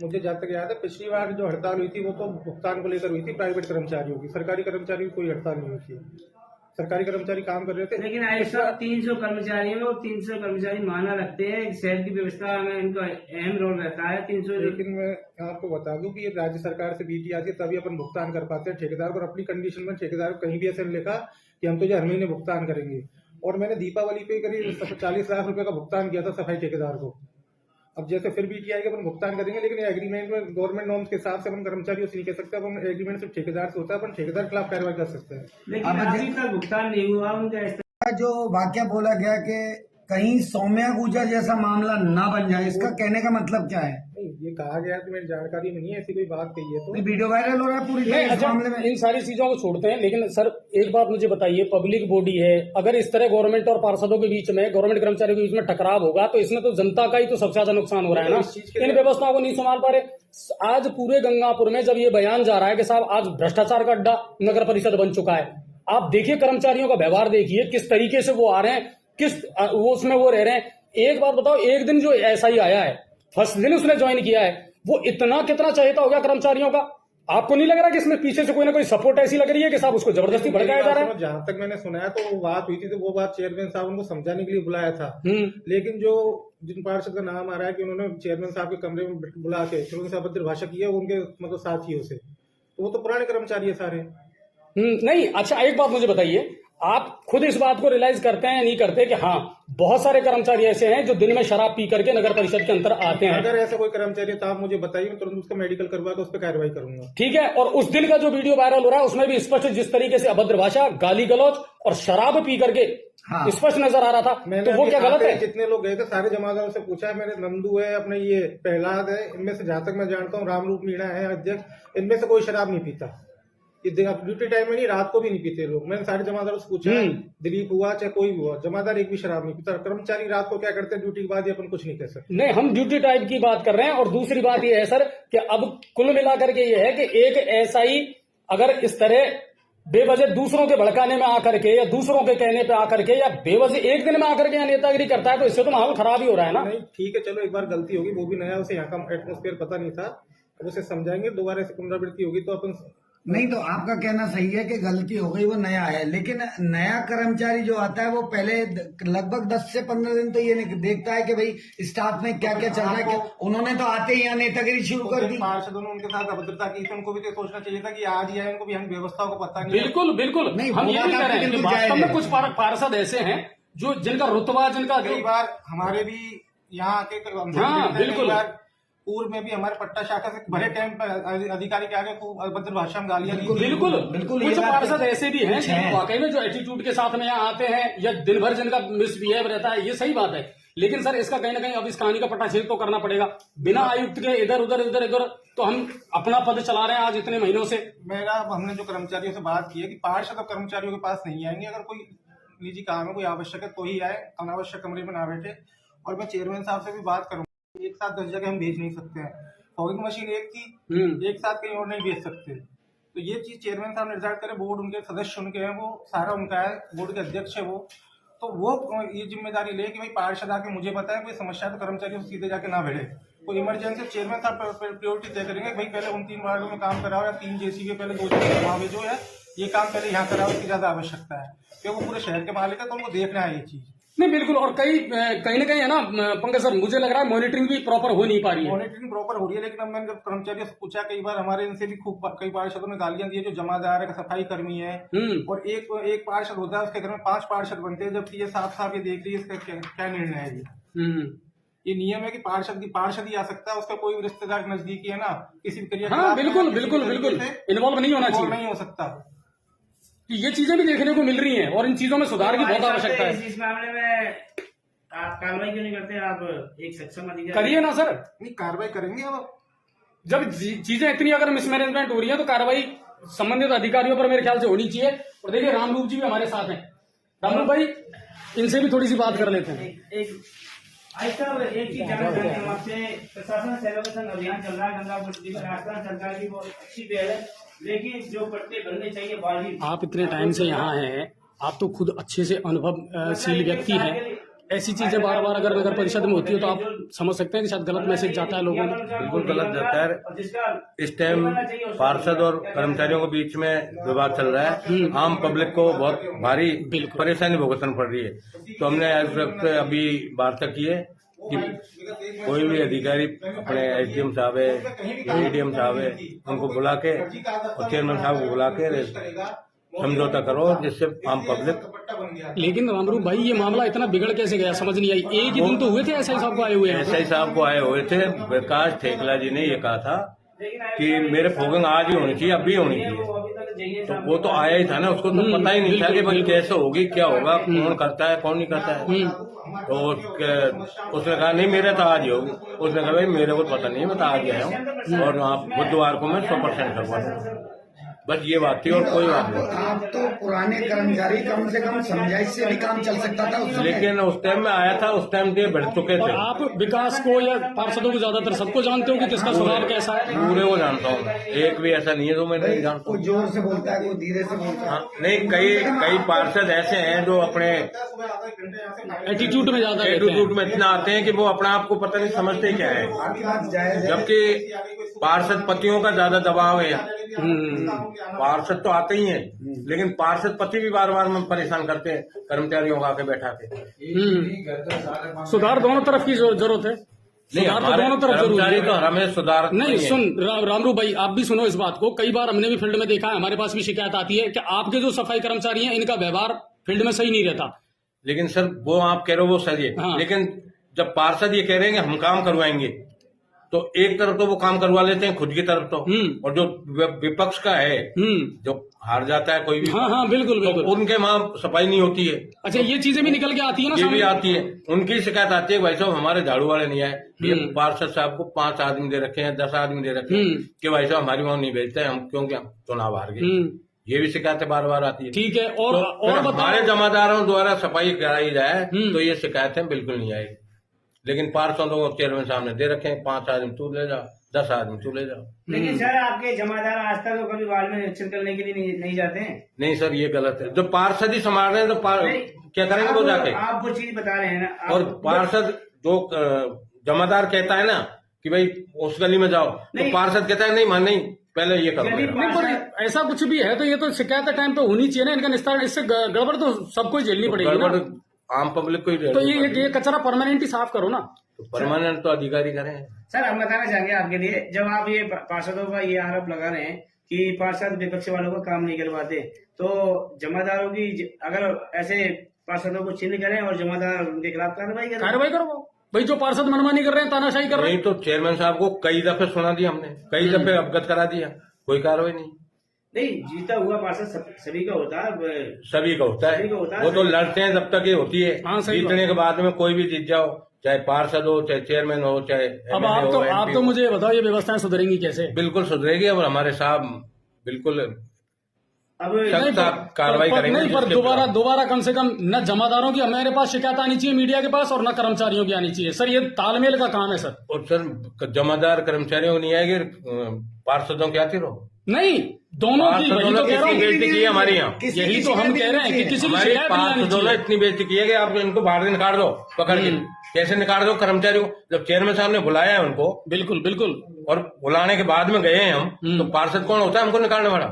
मुझे जहाँ तक याद है पिछली बार जो हड़ताल हुई थी वो तो भुगतान को लेकर हुई थी प्राइवेट कर्मचारियों की, सरकारी कर्मचारियों की कोई हड़ताल नहीं हुई थी। सरकारी कर्मचारी काम कर रहे थे। लेकिन ऐसा 300 कर्मचारी है, वो 300 कर्मचारी माना रखते हैं, शहर की व्यवस्था में इनका अहम रोल रहता है। 300 लेकिन मैं आपको बता दूं कि ये राज्य सरकार से बीटी आती है तभी अपन भुगतान कर पाते हैं ठेकेदार को। अपनी कंडीशन में ठेकेदार को कहीं भी ऐसे नहीं लिखा कि हम तो ये हर महीने भुगतान करेंगे। और मैंने दीपावली पे करीब 40 लाख रुपए का भुगतान किया था सफाई ठेकेदार को। अब जैसे फिर बीटी आएगी अपन भुगतान करेंगे, लेकिन एग्रीमेंट में गवर्नमेंट नॉर्म्स के हिसाब से अपन कर्मचारियों से नहीं कह सकते। अपन एग्रीमेंट सिर्फ ठेकेदार से होता है, अपन ठेकेदार के खिलाफ कार्रवाई कर सकते हैं। लेकिन अभी तक भुगतान नहीं हुआ उनका। जो वाक्य बोला गया कि कहीं सौम्या गुर्जर जैसा मामला ना बन जाए, इसका कहने का मतलब क्या है? नहीं, ये कहा गया तो मेरी जानकारी में नहीं है, ऐसी कोई बात कही है तो। वीडियो वायरल हो रहा है पूरी तरह इस मामले में। इन सारी चीजों को छोड़ते हैं, लेकिन सर एक बात मुझे बताइए, पब्लिक बॉडी है, अगर इस तरह गवर्नमेंट और पार्षदों के बीच में, गवर्नमेंट कर्मचारियों के बीच में टकराव होगा तो इसमें तो जनता का ही तो सबसे ज्यादा नुकसान हो रहा है ना। इन व्यवस्थाओं को नहीं संभाल पा रहे। आज पूरे गंगापुर में जब ये बयान जा रहा है कि साहब आज भ्रष्टाचार का अड्डा नगर परिषद बन चुका है, आप देखिए कर्मचारियों का व्यवहार देखिए, किस तरीके से वो आ रहे हैं, किस वो उसमें वो रह रहे हैं। एक बात बताओ, एक दिन जो एसआई आया है, फर्स्ट दिन उसने ज्वाइन किया है, वो इतना कितना चाहता हो गया कर्मचारियों का? आपको नहीं लग रहा कि इसमें पीछे से कोई ना कोई सपोर्ट ऐसी लग रही है कि साहब उसको जबरदस्ती भड़काया जा रहा है? जहां तक मैंने सुना है तो वो बात हुई थी, तो वो बात चेयरमैन साहब उनको समझाने के लिए बुलाया था। लेकिन जो जिन पार्षद का नाम आ रहा है कि उन्होंने चेयरमैन साहब के कमरे में बुला के फिर उनसे अभद्र भाषा की है उनके मतलब साथियों से, तो वो तो पुराने कर्मचारी है सारे। नहीं, अच्छा एक बात मुझे बताइए, आप खुद इस बात को रियलाइज करते हैं या नहीं करते कि हाँ बहुत सारे कर्मचारी ऐसे हैं जो दिन में शराब पी करके नगर परिषद के अंदर आते हैं? अगर ऐसा कोई कर्मचारी है तो आप मुझे बताइए, मैं तुरंत उसका मेडिकल करवा के उस पर कार्रवाई करूंगा। ठीक है। और उस दिन का जो वीडियो वायरल हो रहा है उसमें भी स्पष्ट जिस तरीके से अभद्र भाषा, गाली गलौज और शराब पी करके स्पष्ट नजर आ रहा था, तो वो क्या गलत है? जितने लोग गए थे सारे जमादारों से पूछा है मैंने, नंदू है, अपने ये प्रहलाद है, इनमें से जहां तक मैं जानता हूँ रामरूप मीणा है अध्यक्ष, इनमें से कोई शराब नहीं पीता। ड्यूटी टाइम में नहीं, रात को भी नहीं पीते लोग। मैंने सारे जमादारों से पूछा, दिलीप हुआ चाहे कोई भी हुआ, जमादार एक भी शराब नहीं पीता। कर्मचारी रात को क्या करते हैं ड्यूटी के बाद, ये अपन कुछ नहीं कह सकते। नहीं, हम ड्यूटी टाइम की बात कर रहे हैं। और दूसरी बात ये है सर कि अब कुल मिलाकर के ये है कि एक एसआई अगर इस तरह बेवजह दूसरों के भड़काने में आकर के या दूसरों के कहने पे आकर के या बेवजह एक दिन में आकर के नेतागिरी करता है, तो इससे तो माहौल खराब ही हो रहा है ना। नहीं ठीक है, चलो एक बार गलती होगी, वो भी नया, उसे यहाँ का एटमोस्फेयर पता नहीं था, अब उसे समझाएंगे, दोबारा से पुनरावृत्ति होगी तो अपन। नहीं तो आपका कहना सही है कि गलती हो गई, वो नया है, लेकिन नया कर्मचारी जो आता है वो पहले लगभग 10 से 15 दिन तो ये नहीं देखता है कि भाई स्टाफ में क्या क्या चल रहा है। क्या उन्होंने तो आते ही यहाँ नेतागिरी शुरू कर दी। पार्षदों ने उनके साथ अभद्रता की, उनको भी तो सोचना चाहिए था कि आज ही आए, उनको भी हम व्यवस्थाओं को पता नहीं। बिल्कुल बिल्कुल, नहीं, हम ये भी कह रहे हैं कि वास्तव में कुछ पार्षद ऐसे हैं जो जिनका रुतबा, जिनका कई बार हमारे भी यहाँ आके बिल्कुल पूर्व में भी हमारे पट्टा शाखा से भरे कैंप अधिकारी के आगे अभद्र भाषा में गालियां दी। बिल्कुल बिल्कुल, कुछ पार्षद ऐसे भी हैं वाकई में जो एटीट्यूड के साथ में यहाँ आते हैं या दिन भर जिनका मिसबिहेव रहता है, ये सही बात है। लेकिन सर इसका कहीं ना कहीं अब इस कहानी का पटाछेद तो करना पड़ेगा। बिना आयुक्त के इधर उधर तो हम अपना पद चला रहे हैं आज इतने महीनों से। हमने जो कर्मचारियों से बात की है कि पार्षद और कर्मचारियों के पास नहीं आएंगे, अगर कोई निजी काम है, कोई आवश्यक है तो ही आए, अनावश्यक कमरे में ना बैठे। और मैं चेयरमैन साहब से भी बात करूंगा, एक साथ 10 जगह हम भेज नहीं सकते हैं। फॉगिंग मशीन एक थी, एक साथ कहीं और नहीं भेज सकते। तो ये चीज चेयरमैन साहब निर्धारित करें, बोर्ड उनके सदस्य उनके हैं, वो सारा उनका है, बोर्ड के अध्यक्ष है वो, तो वो ये जिम्मेदारी ले कि भाई पार्षद आके मुझे बताए कोई समस्या तो कर्मचारियों से सीधे जाके ना भिड़े। कोई इमरजेंसी चेयरमैन साहब प्रायोरिटी तय करेंगे, भाई पहले उन 3 वार्डों में काम कराओ या 3 जेसीबी पहले 2 जगह जो है ये काम पहले यहाँ कराओ, इसकी ज्यादा आवश्यकता है क्योंकि वो पूरे शहर के मालिक है, तो उनको देखना है ये चीज। नहीं बिल्कुल, और कहीं ना कहीं है ना पंकज सर, मुझे लग रहा है मॉनिटरिंग भी प्रॉपर हो नहीं पा रही है। मॉनिटरिंग प्रॉपर हो रही है, लेकिन अब मैंने जब कर्मचारियों से पूछा, कई बार हमारे इनसे भी खूब कई पार्षदों ने गालियां दी है, जो जमादार है, सफाई कर्मी है, और एक पार्षद होता है, उसके घर में 5 पार्षद बनते हैं, जबकि ये साफ ये देख रही है इसका क्या निर्णय है। ये नियम है कि पार्षद ही आ सकता है, उसका कोई रिश्तेदार नजदीकी है ना, किसी भी करियर। हाँ बिल्कुल बिल्कुल बिल्कुल, इन्वॉल्व नहीं होना चाहिए, नहीं हो सकता। ये चीजें भी देखने को मिल रही हैं और इन चीजों में सुधार की बहुत आवश्यकता है। इस मामले में आप कार्रवाई क्यों नहीं करते? आप एक सक्षम अधिकारी करिए ना सर। नहीं, कार्रवाई करेंगे अब। जब चीजें इतनी अगर मिसमैनेजमेंट हो रही है तो कार्रवाई संबंधित अधिकारियों पर मेरे ख्याल से होनी चाहिए। और देखिए रामरूप जी भी हमारे साथ हैं। रामरूप भाई, इनसे भी थोड़ी सी बात कर लेते हैं। एक चीज जानना चाहते हैं आपसे, प्रशासन सेलिब्रेशन अभियान चल रहा है गंगापुर सरकार की, बहुत अच्छी पहल है, लेकिन जो पट्टे भरने चाहिए वाजिब। आप इतने टाइम से यहाँ हैं, आप तो खुद अच्छे से अनुभवशील व्यक्ति हैं, ऐसी चीजें बार बार अगर नगर परिषद में होती है तो आप समझ सकते हैं कि शायद गलत मैसेज जाता है लोगों में। बिल्कुल गलत जाता है। इस टाइम पार्षद और कर्मचारियों के बीच में विवाद चल रहा है, आम पब्लिक को बहुत भारी परेशानी भुगतनी पड़ रही है। तो हमने आज वक्त अभी वार्ता की है कि कोई भी अधिकारी अपने एसडीएम साहब है, एडीएम साहब है, उनको बुला के और चेयरमैन साहब को बुला के समझौता करो जिससे आम पब्लिक। लेकिन रामरूप भाई ये मामला इतना बिगड़ कैसे गया समझ नहीं आई। एक ही दिन तो हुए थे एसआई साहब को आए हुए हैं। एसआई साहब को आए हुए थे, विकास ठेकला जी ने ये कहा था कि मेरे फोगिंग आज ही होनी चाहिए, अब भी होनी चाहिए। तो वो तो आया ही था ना, उसको तो पता ही नहीं था कि भाई कैसे होगी, क्या होगा, कौन करता है कौन नहीं करता है। तो उसने कहा नहीं मेरे तो आज ही होगी। उसने कहा भाई मेरे को पता नहीं, मैं तो आज ही आया हूँ और आप बुधवार को मैं 100% करवा दूँ। बस ये बात थी और कोई बात नहीं। आप तो पुराने कर्मचारी, कम से कम समझाइश से भी काम चल सकता था उस समय। लेकिन उस टाइम में आया था, उस टाइम ये बढ़ चुके और थे। आप विकास को या पार्षदों को ज्यादातर सबको जानते हो कि किसका स्वभाव कैसा है? पूरे को जानता हूँ, एक भी ऐसा नहीं है जो मैं नहीं जानता कोई हूँ। जोर से बोलता है, कोई धीरे से बोलता है। हाँ, नहीं कई पार्षद ऐसे हैं जो अपने एटीट्यूड में ज्यादा रहते हैं। एटीट्यूड में इतना आते हैं कि वो अपने आप को पता नहीं समझते क्या है। आपकी बात जायज है। जबकि पार्षद पतियों का ज्यादा दबाव है। पार्षद तो आते ही हैं, लेकिन पार्षद पति भी बार बार में परेशान करते हैं कर्मचारियों को आके बैठा के। सुधार दोनों तरफ की जरूरत है। सुधार तो दोनों तरफ जरूरी कर्मचारी है। तो हमें सुधार नहीं सुन रामरूप भाई, आप भी सुनो इस बात को। कई बार हमने भी फील्ड में देखा है, हमारे पास भी शिकायत आती है कि आपके जो सफाई कर्मचारी हैं इनका व्यवहार फील्ड में सही नहीं रहता। लेकिन सर वो आप कह रहे हो वो सही है। हाँ। लेकिन जब पार्षद ये कह रहे हैं कि हम काम करवाएंगे तो एक तरफ तो वो काम करवा लेते हैं खुद की तरफ तो, और जो विपक्ष का है जो हार जाता है कोई भी, हाँ हाँ बिल्कुल तो बिल्कुल। उनके वहाँ सफाई नहीं होती है। अच्छा ये चीजें भी निकल के आती है ना ये भी सामने? आती है, उनकी शिकायत आती है भाई साहब हमारे झाड़ू वाले नहीं आए, ये पार्षद साहब को 5 आदमी दे रखे हैं, 10 आदमी दे रखे हैं कि भाई साहब हमारी वहाँ नहीं भेजते हम क्योंकि हम चुनाव हार गए। ये भी शिकायतें बार बार आती है। ठीक है। और तो और हमारे बताओ, जमादारों द्वारा सफाई कराई जाए तो ये शिकायतें बिल्कुल नहीं आएगी। लेकिन पार्षदों को चेयरमैन साहब ने दे रखे हैं, 5 आदमी तू ले जा, 10 आदमी तू ले जा। लेकिन सर आपके जमादार आज तक तो कभी वार्ड में निरीक्षण करने के लिए नहीं जाते हैं। नहीं सर ये गलत है। जो पार्षद ही संभाल रहे हैं तो क्या करेंगे वो जाके? आप वो चीज बता रहे हैं ना। और पार्षद जो जमादार कहता है ना कि भाई उस गली में जाओ, तो पार्षद कहता है नहीं पहले ये करो। यदि नहीं पर ऐसा कुछ भी है तो ये तो शिकायत टाइम पे होनी चाहिए ना इनका निस्तारण। इससे गड़बड़ तो सबको ही झेलनी पड़ेगी ना। गड़बड़ आम पब्लिक को ही तो ये कचरा परमानेंट ही साफ करो ना। परमानेंट तो अधिकारी करें। सर हम बताना चाहेंगे आपके लिए, जब आप ये पार्षदों का ये आरोप लगा रहे हैं कि पार्षद विपक्ष वालों को काम नहीं करवाते, तो जमादारों की अगर ऐसे पार्षदों को चिन्ह करें और जमादार उनके खिलाफ कार्रवाई करो भाई। जो पार्षद मनमानी कर रहे हैं, तानाशाही कर रहे हैं, नहीं तो चेयरमैन साहब को कई दफे सुना दिया हमने, कई दफे अवगत करा दिया, कोई कार्रवाई नहीं। जीता हुआ पार्षद सभी का होता है। सभी का होता है, वो तो लड़ते हैं जब तक ये होती है। हाँ, सही जीतने के बाद में कोई भी जीत जाओ, चाहे पार्षद हो, चाहे चेयरमैन हो, चाहे अब आप तो मुझे बताओ ये व्यवस्थाएं सुधरेंगी कैसे? बिल्कुल सुधरेगी। अब हमारे साहब बिल्कुल अब कार्रवाई करेंगे। नहीं पर दोबारा कम से कम न जमादारों की हमारे पास शिकायत आनी चाहिए मीडिया के पास, और न कर्मचारियों की आनी चाहिए। सर ये तालमेल का काम है सर। और सर जमादार कर्मचारियों को नहीं आएगी, पार्षदों की आती रहो। नहीं दोनों की, वही तो कह रहा हूँ। बेइज्जती की है हमारे यहाँ, यही तो हम कह रहे हैं कि किसी की हमारी शिकायत नहीं आनी पार्षदों ने चाहिए। इतनी बेइज्जती की है कि आप इनको बाहर से निकाल दो पकड़ के। कैसे निकाल दो कर्मचारियों को? जब चेयरमैन साहब ने बुलाया है उनको, बिल्कुल बिल्कुल, और बुलाने के बाद में गए हैं हम, तो पार्षद कौन होता है हमको निकालने वाला?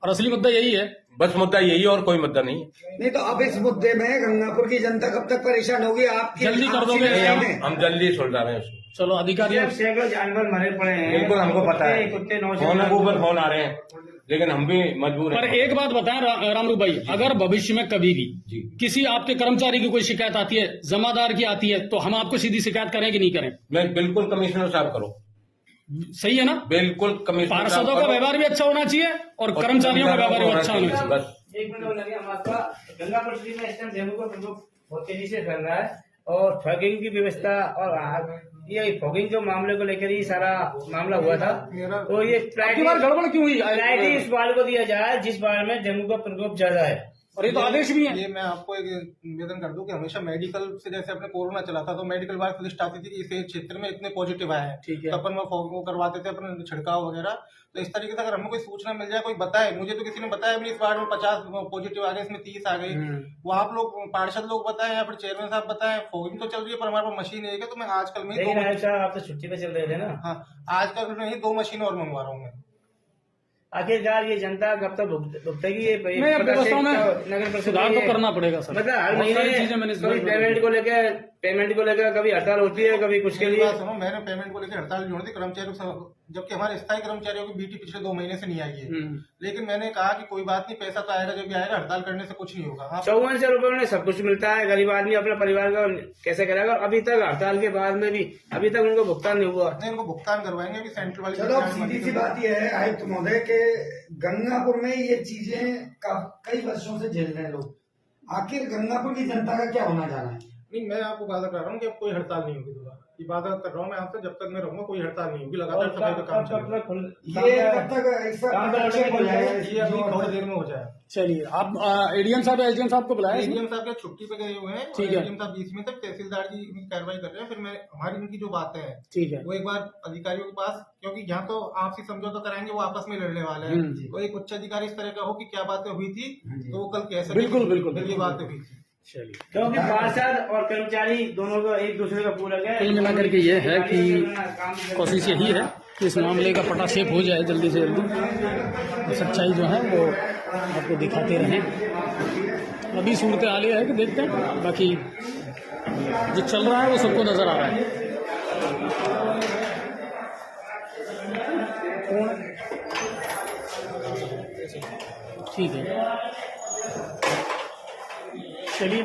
और असली मुद्दा यही है। बस मुद्दा यही है और कोई मुद्दा नहीं है। नहीं तो अब इस मुद्दे में गंगापुर की जनता कब तक परेशान होगी? आप जल्दी कर दोगे? हम जल्दी सुलझा रहे हैं उसको। चलो अधिकारी, सैकड़ों जानवर मरे पड़े हैं। बिल्कुल हमको पता है, कुत्ते फोन के ऊपर फोन आ रहे हैं, लेकिन हम भी मजबूर पर हैं। एक बात बताएं रामरूप भाई, अगर भविष्य में कभी भी किसी आपके कर्मचारी की कोई शिकायत आती है, जमादार की आती है, तो हम आपको सीधी शिकायत करें कि नहीं करें? मैं बिल्कुल कमिश्नर साहब करो, सही है ना? बिल्कुल कमिश्नर पार्षदों का व्यवहार भी अच्छा होना चाहिए और कर्मचारियों का व्यवहार भी अच्छा होना चाहिए। बस एक मिनट और लगे हम आपका। गंगापुर सिटी में इस टाइम डेंगू का प्रकोप बहुत तेजी से फैल रहा है और फॉगिंग की व्यवस्था और ये फॉगिंग जो मामले को लेकर ही सारा मामला हुआ था, तो ये बार गड़बड़ क्यों हुई? प्रायोरिटी इस वार्ड को दिया जाए जिस वार्ड में डेंगू का प्रकोप ज्यादा है। और ये तो आदेश भी है। ये मैं आपको एक निवेदन कर दूं कि हमेशा मेडिकल से, जैसे अपने कोरोना चला था तो मेडिकल वाले लिस्ट आती थी कि इस क्षेत्र में इतने पॉजिटिव आए हैं, ठीक है। तो अपन वो करवाते थे अपने छिड़काव वगैरह। तो इस तरीके से अगर हमें कोई सूचना मिल जाए, कोई बताए, मुझे तो किसी ने बताया भी नहीं इस वार्ड में 50 पॉजिटिव आ गए, इसमें 30 आ गए, वो आप लोग पार्षद लोग बताएं या फिर चेयरमैन साहब बताएं, फॉगिंग तो चल रही है पर हमारे पास मशीन एक है, तो मैं आजकल में लेकिन नायब साहब आप तो छुट्टी पे चल रहे थे ना। हाँ, आजकल में ही 2 मशीन और मंगवा रहा हूँ मैं। आखिरकार ये जनता कब तक भुगतेगी? ये नहीं, अब व्यवस्था में नगर परिषद सुधार तो करना पड़ेगा सर। मतलब हर बहुत सारी महीने चीजें मैंने इस कभी बारे पेमेंट को लेकर कभी हड़ताल होती है, कभी कुछ के मेरी लिए। बात सुनो, मैंने पेमेंट को लेकर हड़ताल जोड़ दी कर्मचारियों, जबकि हमारे स्थायी कर्मचारियों की बीटी पिछले 2 महीने से नहीं आई है। लेकिन मैंने कहा कि कोई बात नहीं, पैसा तो आएगा जब भी आएगा, हड़ताल करने से कुछ नहीं होगा। हाँ, 5400 रुपए में सब कुछ मिलता है, गरीब आदमी अपने परिवार का कैसे करेगा? अभी तक हड़ताल के बाद में भी अभी तक उनको भुगतान नहीं हुआ। नहीं, उनको भुगतान करवाएंगे अभी सेंट्रल वाली। चलो अब सीधी सी बात यह है आयुक्त महोदय के गंगापुर में ये चीजें कई वर्षों से झेल रहे हैं लोग, आखिर गंगापुर की जनता का क्या होना जा रहा है? नहीं, मैं आपको वादा कर रहा हूँ कि अब कोई हड़ताल नहीं होगी दोबारा। ये वादा कर रहा हूँ मैं आपसे, जब तक मैं रहूंगा कोई हड़ताल नहीं होगी, लगातार सफाई का काम चलेगा। ये कब तक ऐसा हस्तक्षेप हो जाएगा? ये अभी थोड़ी देर में हो जाए। चलिए, आप एडीएम साहब या एसडीएम साहब को बुलाया इसमें? एडीएम साहब के छुट्टी पे गए हुए हैं, ठीक है। एडीएम साहब 20 में तक, तहसीलदार जी इनकी कार्रवाई कर रहे हैं। फिर मैं हमारी इनकी जो बातें हैं ठीक है। वो एक बार अधिकारियों के पास, क्योंकि यहाँ तो आपसी समझौता कराएंगे, वो आपस में लड़ने वाले हैं, तो एक उच्च अधिकारी इस तरह का हो कि क्या बातें हुई थी तो वो कल कैसे बिल्कुल ये बातें हुई थी। चलिए, क्योंकि पार्षद और कर्मचारी दोनों को एक दूसरे का पूरक है। कुल मिलाकर के ये है कि कोशिश यही है कि इस मामले का पटाक्षेप हो जाए जल्दी से जल्दी, सच्चाई जो है वो आपको दिखाते रहें। अभी सूरत हाल ये है कि देखते हैं, बाकी जो चल रहा है वो सबको नजर आ रहा है। ठीक है, चलिए।